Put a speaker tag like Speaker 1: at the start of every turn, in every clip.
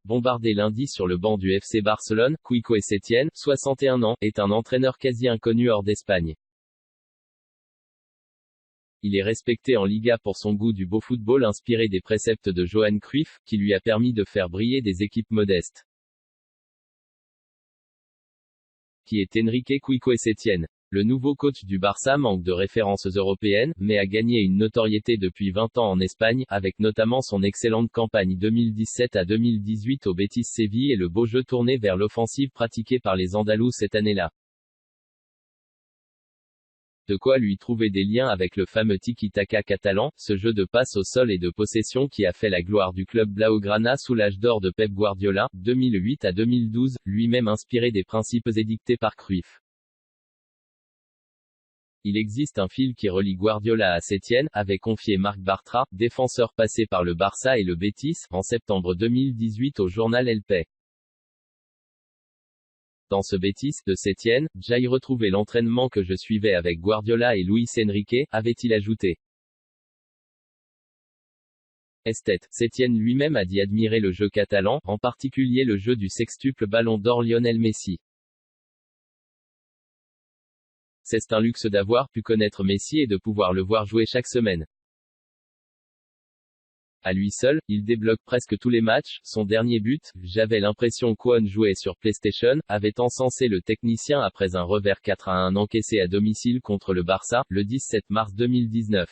Speaker 1: bombardé lundi sur le banc du FC Barcelone, Quico Setién, 61 ans, est un entraîneur quasi inconnu hors d'Espagne. Il est respecté en Liga pour son goût du beau football inspiré des préceptes de Johan Cruyff, qui lui a permis de faire briller des équipes modestes. Qui est Enrique Quico Setién? Le nouveau coach du Barça manque de références européennes, mais a gagné une notoriété depuis 20 ans en Espagne, avec notamment son excellente campagne 2017 à 2018 au Betis Séville et le beau jeu tourné vers l'offensive pratiqué par les Andalous cette année-là. De quoi lui trouver des liens avec le fameux tiki-taka catalan, ce jeu de passe au sol et de possession qui a fait la gloire du club blaugrana sous l'âge d'or de Pep Guardiola, 2008 à 2012, lui-même inspiré des principes édictés par Cruyff. Il existe un fil qui relie Guardiola à Setién, avait confié Marc Bartra, défenseur passé par le Barça et le Betis, en septembre 2018 au journal El País. Dans ce Betis, de Setién, j'aille retrouver l'entraînement que je suivais avec Guardiola et Luis Enrique, avait-il ajouté. Esthète, Setién lui-même a dit admirer le jeu catalan, en particulier le jeu du sextuple ballon d'or Lionel Messi. C'est un luxe d'avoir pu connaître Messi et de pouvoir le voir jouer chaque semaine. À lui seul, il débloque presque tous les matchs. Son dernier but, j'avais l'impression qu'On jouait sur PlayStation, avait encensé le technicien après un revers 4-1 encaissé à domicile contre le Barça, le 17 mars 2019.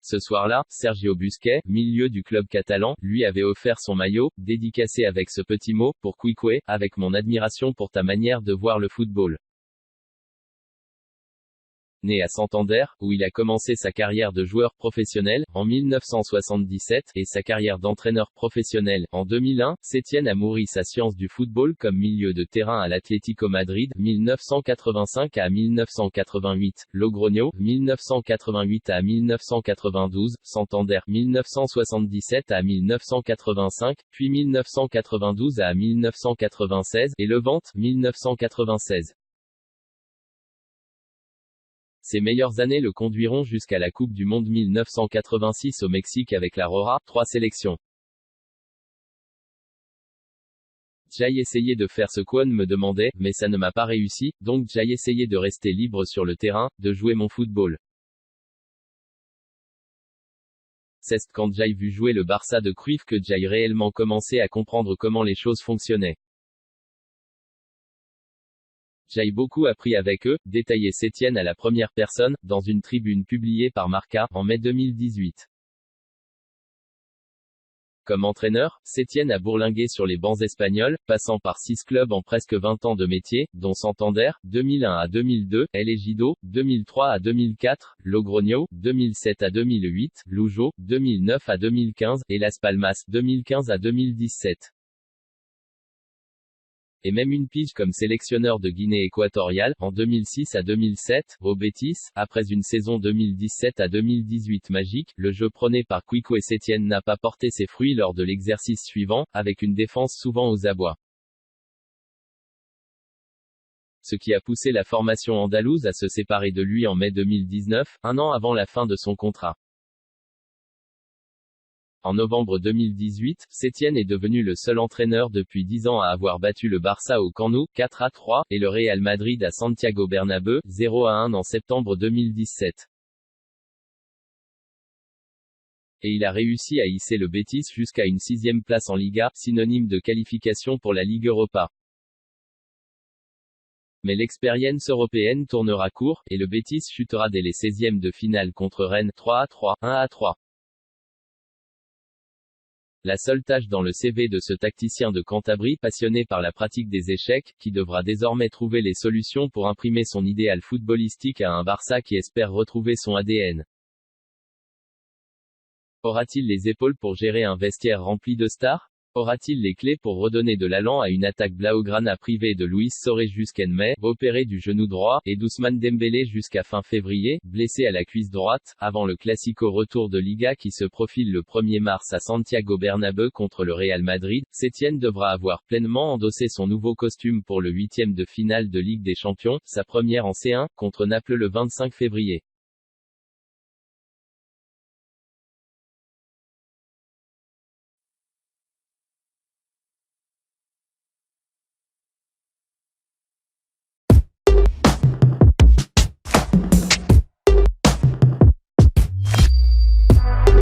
Speaker 1: Ce soir-là, Sergio Busquets, milieu du club catalan, lui avait offert son maillot, dédicacé avec ce petit mot, pour Quico, avec mon admiration pour ta manière de voir le football. Né à Santander, où il a commencé sa carrière de joueur professionnel, en 1977, et sa carrière d'entraîneur professionnel, en 2001, Setién a mûri sa science du football comme milieu de terrain à l'Atlético Madrid, 1985 à 1988, Logroño, 1988 à 1992, Santander, 1977 à 1985, puis 1992 à 1996, et Levante, 1996. Ses meilleures années le conduiront jusqu'à la Coupe du Monde 1986 au Mexique avec la Roja, 3 sélections. J'ai essayé de faire ce qu'On me demandait, mais ça ne m'a pas réussi, donc j'ai essayé de rester libre sur le terrain, de jouer mon football. C'est quand j'ai vu jouer le Barça de Cruyff que j'ai réellement commencé à comprendre comment les choses fonctionnaient. J'ai beaucoup appris avec eux, détaillait Setién à la première personne, dans une tribune publiée par Marca, en mai 2018. Comme entraîneur, Setién a bourlingué sur les bancs espagnols, passant par 6 clubs en presque 20 ans de métier, dont Santander, 2001 à 2002, El Ejido, 2003 à 2004, Logroño, 2007 à 2008, Lugo, 2009 à 2015, et Las Palmas, 2015 à 2017. Et même une pige comme sélectionneur de Guinée équatoriale, en 2006 à 2007, au Betis, après une saison 2017 à 2018 magique, le jeu prôné par Quico Setién n'a pas porté ses fruits lors de l'exercice suivant, avec une défense souvent aux abois. Ce qui a poussé la formation andalouse à se séparer de lui en mai 2019, un an avant la fin de son contrat. En novembre 2018, Setién est devenu le seul entraîneur depuis 10 ans à avoir battu le Barça au Camp Nou, 4-3, et le Real Madrid à Santiago Bernabéu, 0-1 en septembre 2017. Et il a réussi à hisser le Betis jusqu'à une 6e place en Liga, synonyme de qualification pour la Ligue Europa. Mais l'expérience européenne tournera court, et le Betis chutera dès les 16e de finale contre Rennes, 3-3, 1-3. La seule tâche dans le CV de ce tacticien de Cantabrie passionné par la pratique des échecs, qui devra désormais trouver les solutions pour imprimer son idéal footballistique à un Barça qui espère retrouver son ADN. Aura-t-il les épaules pour gérer un vestiaire rempli de stars? Aura-t-il les clés pour redonner de l'allant à une attaque blaugrana privée de Luis Suárez jusqu'en mai, opéré du genou droit, et d'Ousmane Dembélé jusqu'à fin février, blessé à la cuisse droite, avant le classico retour de Liga qui se profile le 1er mars à Santiago Bernabéu contre le Real Madrid? Setién devra avoir pleinement endossé son nouveau costume pour le 8e de finale de Ligue des Champions, sa première en C1, contre Naples le 25 février.